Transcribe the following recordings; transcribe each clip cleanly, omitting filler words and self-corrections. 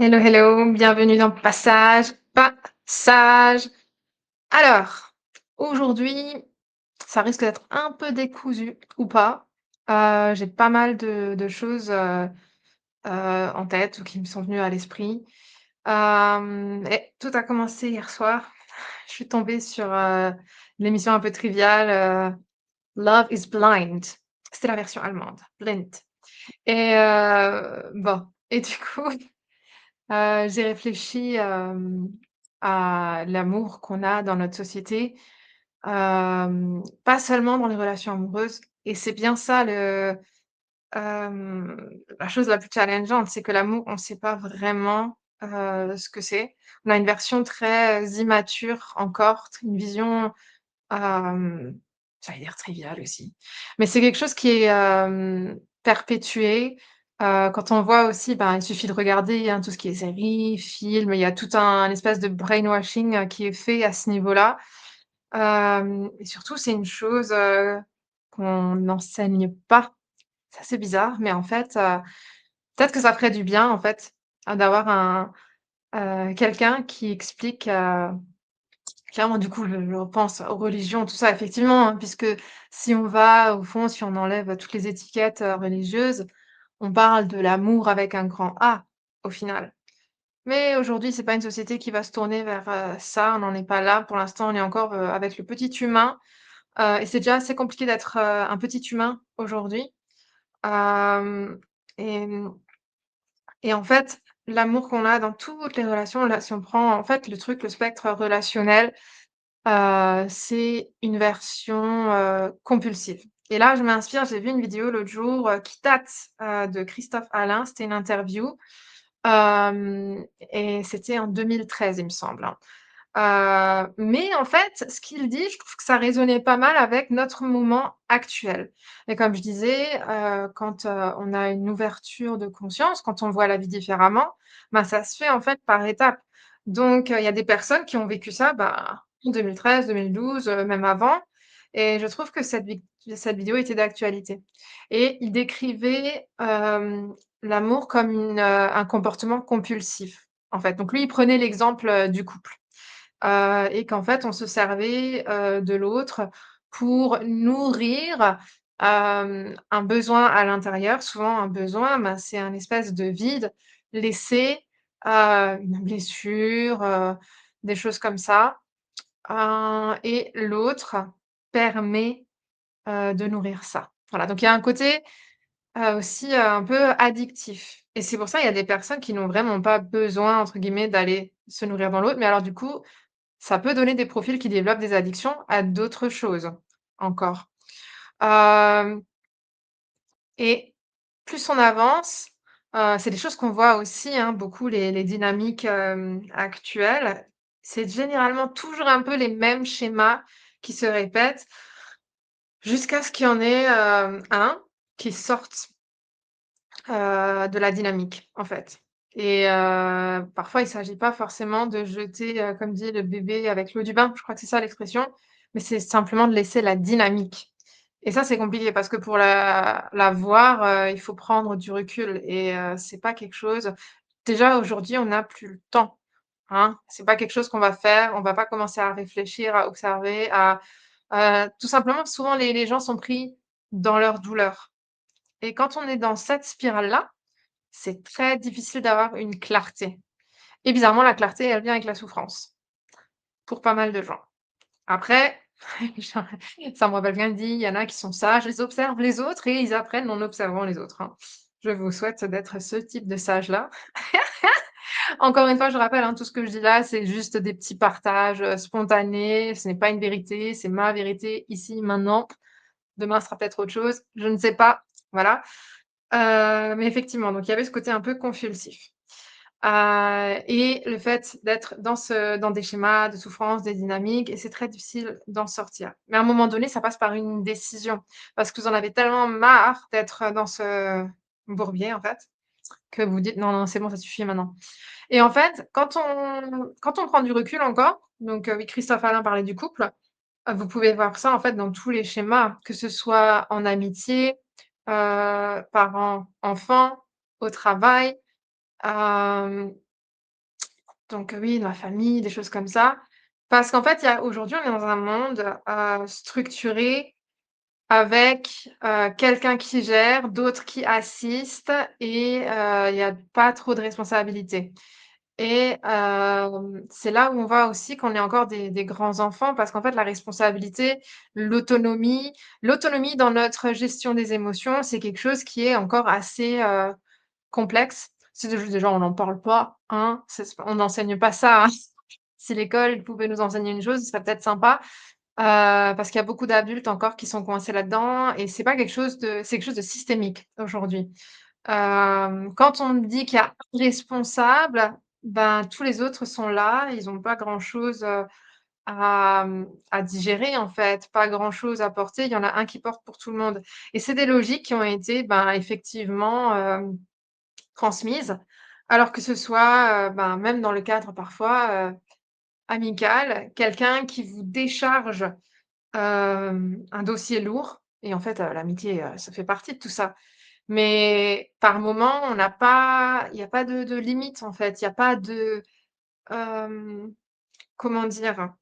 Hello, hello, bienvenue dans Passage. Alors, aujourd'hui, ça risque d'être un peu décousu ou pas. J'ai pas mal de choses, en tête ou qui me sont venues à l'esprit. Et tout a commencé hier soir. Je suis tombée sur, l'émission un peu triviale, Love is Blind. C'était la version allemande, Blind et bon et du coup j'ai réfléchi, à l'amour qu'on a dans notre société, pas seulement dans les relations amoureuses et c'est bien ça la chose la plus challengeante, c'est que l'amour, on ne sait pas vraiment, ce que c'est. On a une version très immature encore, une vision, j'allais dire triviale aussi, mais c'est quelque chose qui est, perpétué. Quand on voit aussi, ben, il suffit de regarder, hein, tout ce qui est séries, films, il y a tout un espèce de brainwashing, qui est fait à ce niveau-là. Et surtout, c'est une chose, qu'on n'enseigne pas. C'est assez bizarre, mais en fait, peut-être que ça ferait du bien, en fait, d'avoir quelqu'un qui explique, clairement, du coup, je repense aux religions, tout ça, effectivement, hein, puisque si on va au fond, si on enlève toutes les étiquettes, religieuses, on parle de l'amour avec un grand A, au final. Mais aujourd'hui, c'est pas une société qui va se tourner vers, ça, on n'en est pas là. Pour l'instant, on est encore, avec le petit humain, et c'est déjà assez compliqué d'être, un petit humain aujourd'hui. Hem et et en fait, l'amour qu'on a dans toutes les relations, là, si on prend, en fait, le truc, le spectre relationnel. C'est une version, compulsive et là, je m'inspire, j'ai vu une vidéo l'autre jour, qui date, de Christophe Alain, c'était une interview, et c'était en 2013, il me semble, hein. Mais en fait, ce qu'il dit, je trouve que ça résonnait pas mal avec notre moment actuel et comme je disais, quand, on a une ouverture de conscience, quand on voit la vie différemment, ben, ça se fait, en fait, par étapes. Donc il y a des personnes qui ont vécu ça, bah, en 2013-2012, même avant et je trouve que cette vidéo était d'actualité et il décrivait, l'amour comme un comportement compulsif, en fait. Donc lui, il prenait l'exemple, du couple. Et qu'en fait, on se servait, de l'autre pour nourrir, un besoin à l'intérieur. Souvent, un besoin, ben, c'est un espèce de vide laissé, une blessure, des choses comme ça, et l'autre permet, de nourrir ça. Voilà, donc il y a un côté, aussi, un peu addictif et c'est pour ça, il y a des personnes qui n'ont vraiment pas «besoin» entre guillemets d'aller se nourrir dans l'autre, mais alors du coup, ça peut donner des profils qui développent des addictions à d'autres choses, encore. Hem et plus on avance, c'est des choses qu'on voit aussi, hein, beaucoup les dynamiques, actuelles. C'est généralement toujours un peu les mêmes schémas qui se répètent jusqu'à ce qu'il y en ait, un qui sorte, de la dynamique, en fait et parfois il s'agit pas forcément de jeter, comme dit, le bébé avec l'eau du bain, je crois que c'est ça l'expression, mais c'est simplement de laisser la dynamique et ça, c'est compliqué parce que pour la voir, il faut prendre du recul et c'est pas quelque chose déjà aujourd'hui, on n'a plus le temps, hein. C'est pas quelque chose qu'on va faire, on va pas commencer à réfléchir, à observer, tout simplement, souvent les gens sont pris dans leur douleur et quand on est dans cette spirale-là, c'est très difficile d'avoir une clarté et bizarrement, la clarté, elle vient avec la souffrance, pour pas mal de gens. Après, genre, ça me rappelle bien dit: «Il y en a qui sont sages, ils observent les autres et ils apprennent en observant les autres», hein. Je vous souhaite d'être ce type de sage-là. Encore une fois, je rappelle, hein, tout ce que je dis là, c'est juste des petits partages, spontanés, ce n'est pas une vérité, c'est ma vérité ici, maintenant. Demain sera peut-être autre chose, je ne sais pas, voilà. Mais effectivement, donc il y avait ce côté un peu compulsif. Et le fait d'être dans des schémas de souffrance, des dynamiques et c'est très difficile d'en sortir. Mais à un moment donné, ça passe par une décision parce que vous en avez tellement marre d'être dans ce bourbier, en fait, que vous dites: «Non, non, c'est bon, ça suffit maintenant» et en fait, quand on prend du recul encore, donc oui, Christophe Alain parlait du couple, vous pouvez voir ça, en fait, dans tous les schémas, que ce soit en amitié, parents-enfants, au travail. Donc oui, ma famille, des choses comme ça. Parce qu'en fait, il y a aujourd'hui, on est dans un monde, structuré avec, quelqu'un qui gère, d'autres qui assistent et il y a pas trop de responsabilités et c'est là où on voit aussi qu'on est encore des grands enfants parce qu'en fait, la responsabilité, l'autonomie dans notre gestion des émotions, c'est quelque chose qui est encore assez, complexe. C'est déjà, on n'en parle pas, hein, on n'enseigne pas ça, hein. Si l'école pouvait nous enseigner une chose, ce serait peut-être sympa, parce qu'il y a beaucoup d'adultes encore qui sont coincés là-dedans et c'est quelque chose de systémique aujourd'hui. Quand on me dit qu'il y a un responsable, ben, tous les autres sont là, ils ont pas grand-chose, à digérer en fait, pas grand-chose à porter. Il y en a un qui porte pour tout le monde et c'est des logiques qui ont été, ben, effectivement, transmises, alors que ce soit, ben, même dans le cadre parfois, amical, quelqu'un qui vous décharge, un dossier lourd et en fait, l'amitié, ça fait partie de tout ça. Mais par moment, on n'a pas il y a pas de limite en fait, il y a pas de, hem, comment dire?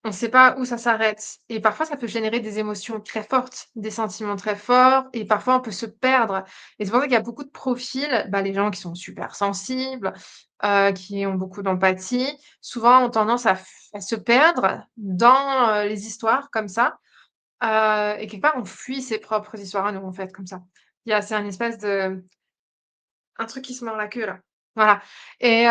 On ne sait pas où ça s'arrête et parfois ça peut générer des émotions très fortes, des sentiments très forts et parfois on peut se perdre et c'est pour ça qu'il y a beaucoup de profils, bah, les gens qui sont super sensibles, qui ont beaucoup d'empathie, souvent ont tendance à se perdre dans, les histoires comme ça, et quelque part on fuit ses propres histoires à nous, en fait, comme ça. C'est un espèce de un truc qui se mord la queue là, voilà et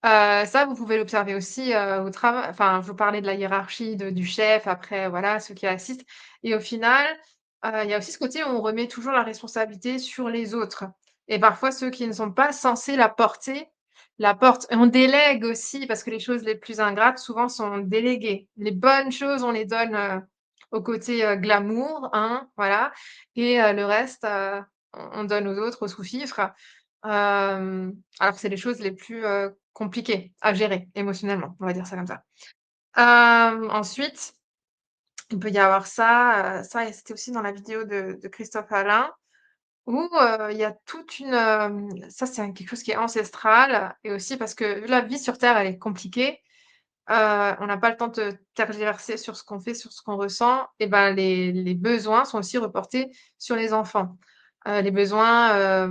ça, vous pouvez l'observer aussi, au travail. Enfin, je vous parlais de la hiérarchie du chef, après voilà, ceux qui assistent et au final, il y a aussi ce côté où on remet toujours la responsabilité sur les autres et parfois ceux qui ne sont pas censés la porter, la portent et on délègue aussi parce que les choses les plus ingrates souvent sont déléguées. Les bonnes choses, on les donne, au côté, glamour, hein, voilà et le reste, on donne aux autres, aux sous-fifres. Alors que c'est les choses les plus, compliquées à gérer émotionnellement, on va dire ça comme ça. Ensuite, il peut y avoir ça et c'était aussi dans la vidéo de Christophe Alain où, il y a toute une, ça c'est quelque chose qui est ancestral et aussi parce que la vie sur terre, elle est compliquée, on n'a pas le temps de tergiverser sur ce qu'on fait, sur ce qu'on ressent et ben, les besoins sont aussi reportés sur les enfants. Les besoins,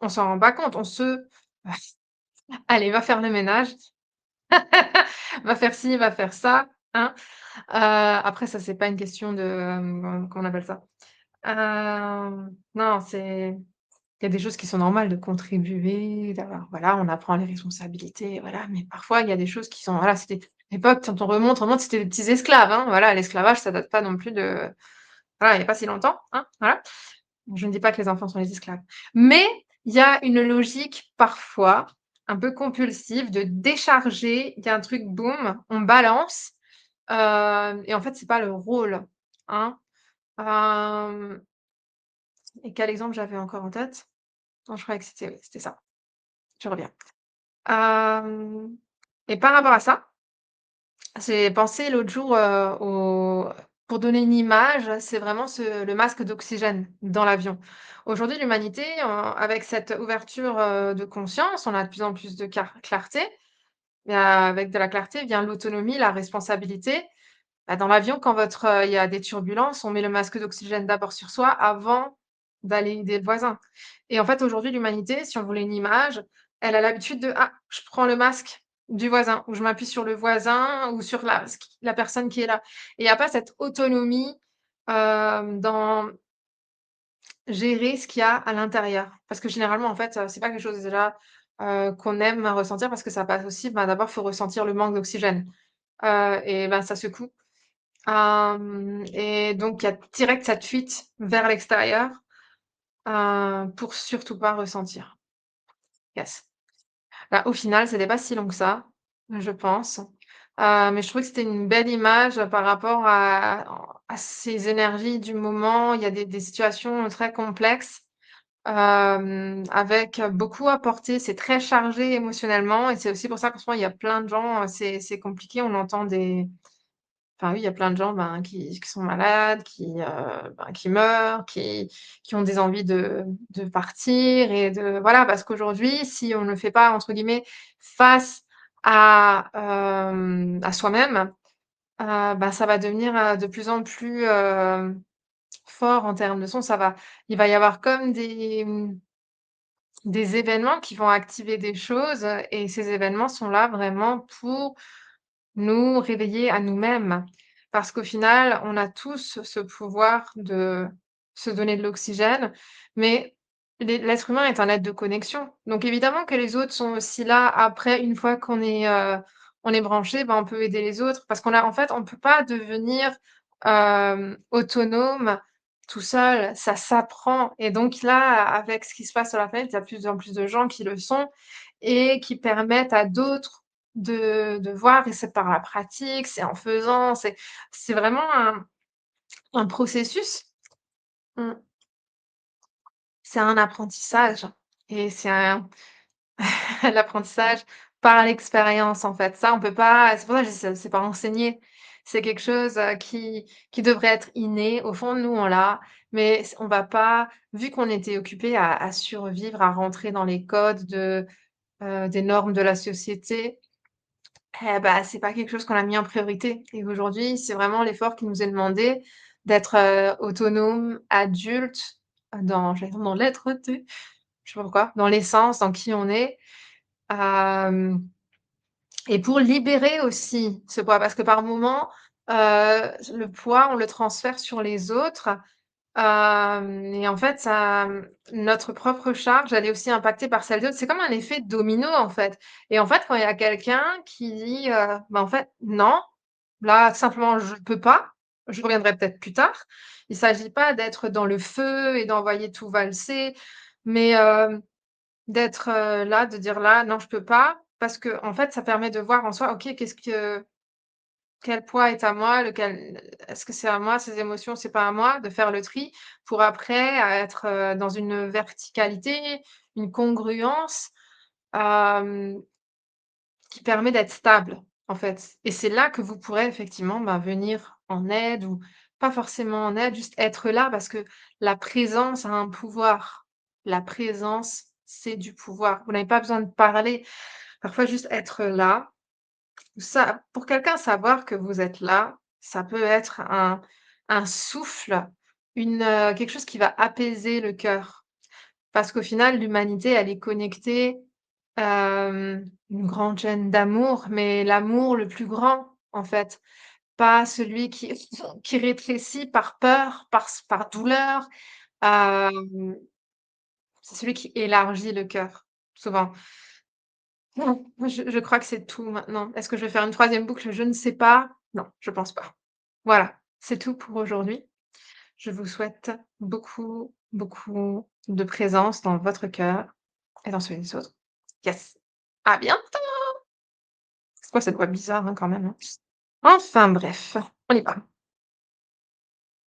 on s'en rend pas compte, on se allez, va faire le ménage, va faire ci, va faire ça, hein. Après ça, c'est pas une question de, comment on appelle ça? Non, il y a des choses qui sont normales de contribuer, d'avoir voilà, on apprend les responsabilités, voilà, mais parfois il y a des choses qui sont voilà, c'était l'époque quand on remonte, c'était des petits esclaves, hein, voilà, l'esclavage, ça date pas non plus de voilà, il y a pas si longtemps, hein, voilà. Je ne dis pas que les enfants sont les esclaves. Mais il y a une logique parfois un peu compulsive de décharger, il y a un truc boum, on balance, et en fait, c'est pas le rôle, hein. Hem et quel exemple j'avais encore en tête? Non, je croyais que c'était oui, c'était ça. Je reviens. Hem et par rapport à ça, j'ai pensé l'autre jour, au pour donner une image, c'est vraiment le masque d'oxygène dans l'avion. Aujourd'hui, l'humanité, avec cette ouverture, de conscience, on a de plus en plus de clarté, mais avec de la clarté vient l'autonomie, la responsabilité. Bah, dans l'avion, quand il y a des turbulences, on met le masque d'oxygène d'abord sur soi avant d'aller aider le voisin et en fait, aujourd'hui, l'humanité, si on voulait une image, elle a l'habitude de: «Ah, je prends le masque du voisin» ou «Je m'appuie sur le voisin ou sur la personne qui est là» et il y a pas cette autonomie, dans gérer ce qu'il y a à l'intérieur. Parce que généralement, en fait, c'est pas quelque chose déjà, qu'on aime ressentir parce que ça passe aussi, bah, d'abord, faut ressentir le manque d'oxygène, et ben, ça secoue. Et donc il y a direct cette fuite vers l'extérieur, pour surtout pas ressentir. Yes. Bah, au final, c'était pas si long que ça, je pense, mais je trouvais que c'était une belle image, par rapport à ces énergies du moment. Il y a des situations très complexes, avec beaucoup à porter. C'est très chargé émotionnellement et c'est aussi pour ça qu'en ce moment, il y a plein de gens, c'est compliqué. On entend des Enfin oui, il y a plein de gens, ben, qui sont malades, qui meurent, qui ont des envies de partir et de voilà, parce qu'aujourd'hui, si on ne le fait pas, entre guillemets, «face» à soi-même, bah, ça va devenir, de plus en plus, fort en termes de son. Il va y avoir comme des événements qui vont activer des choses, et ces événements sont là vraiment pour nous réveiller à nous-mêmes. Parce qu'au final, on a tous ce pouvoir de se donner de l'oxygène, mais l'être humain est un être de connexion. Donc évidemment que les autres sont aussi là après, une fois on est branché, ben, on peut aider les autres parce qu'on a en fait, on peut pas devenir, autonome tout seul, ça s'apprend, et donc là, avec ce qui se passe sur la planète, il y a de plus en plus de gens qui le sont et qui permettent à d'autres de voir, et c'est par la pratique, c'est en faisant, c'est vraiment un processus. Mmh. C'est un apprentissage, et c'est un l'apprentissage par l'expérience, en fait. Ça, on peut pas, c'est pour ça que je dis c'est pas enseigné. C'est quelque chose, qui devrait être inné. Au fond, nous, on l'a, mais on va pas, vu qu'on était occupé à survivre, à rentrer dans les codes des normes de la société. Eh bah, c'est pas quelque chose qu'on a mis en priorité, et aujourd'hui, c'est vraiment l'effort qui nous est demandé d'être, autonome, adulte, j'allais dire dans l'être-té, je sais pas pourquoi, dans l'essence, dans qui on est, hem et pour libérer aussi ce poids. Parce que par moment, le poids, on le transfère sur les autres. Et en fait, notre propre charge, elle est aussi impactée par celle d'autres. C'est comme un effet domino, en fait. Et en fait, quand il y a quelqu'un qui dit, «Bah, en fait, non, là, simplement, je peux pas, je reviendrai peut-être plus tard». Il s'agit pas d'être dans le feu et d'envoyer tout valser, mais d'être, là, de dire: «Là, non, je peux pas», parce que en fait, ça permet de voir en soi: «OK, quel poids est à moi? Lequel est-ce que c'est à moi ces émotions, c'est pas à moi?» de faire le tri pour après être, dans une verticalité, une congruence, hem, qui permet d'être stable, en fait. Et c'est là que vous pourrez effectivement, bah, venir en aide, ou pas forcément en aide, juste être là parce que la présence a un pouvoir. La présence, c'est du pouvoir. Vous n'avez pas besoin de parler. Parfois juste être là, ça pour quelqu'un, savoir que vous êtes là, ça peut être un souffle, quelque chose qui va apaiser le cœur. Parce qu'au final, l'humanité, elle est connectée, une grande chaîne d'amour, mais l'amour le plus grand, en fait. Pas celui qui rétrécit par peur, par douleur, hem, c'est celui qui élargit le cœur, souvent. Non, moi je crois que c'est tout maintenant. Est-ce que je vais faire une troisième boucle? Je ne sais pas. Non, je pense pas. Voilà, c'est tout pour aujourd'hui. Je vous souhaite beaucoup, beaucoup de présence dans votre cœur et dans celui des autres. Yes. À bientôt! C'est quoi cette voix bizarre, hein, quand même, hein? Enfin bref, on y va.